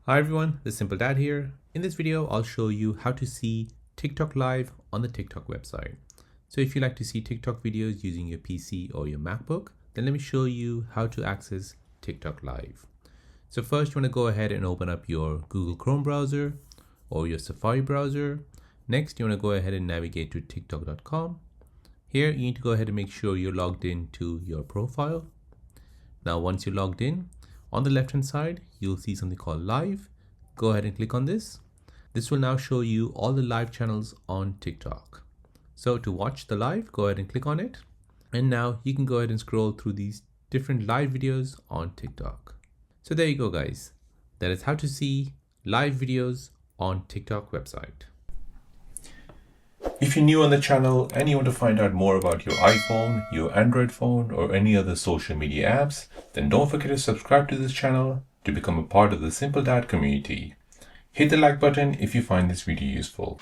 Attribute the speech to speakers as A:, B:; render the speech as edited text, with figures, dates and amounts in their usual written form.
A: Hi everyone, the Simple Dad here. In this video, I'll show you how to see TikTok live on the TikTok website. So if you like to see TikTok videos using your PC or your MacBook, then let me show you how to access TikTok live. So first you want to go ahead and open up your Google Chrome browser or your Safari browser. Next, you want to go ahead and navigate to tiktok.com. Here, you need to go ahead and make sure you're logged in to your profile. Now, once you're logged in, on the left hand side, you'll see something called live. Go ahead and click on this. This will now show you all the live channels on TikTok. So to watch the live, go ahead and click on it. And now you can go ahead and scroll through these different live videos on TikTok. So there you go, guys. That is how to see live videos on TikTok website.
B: If you're new on the channel and you want to find out more about your iPhone, your Android phone, or any other social media apps, then don't forget to subscribe to this channel to become a part of the Simple Dad community. Hit the like button if you find this video useful.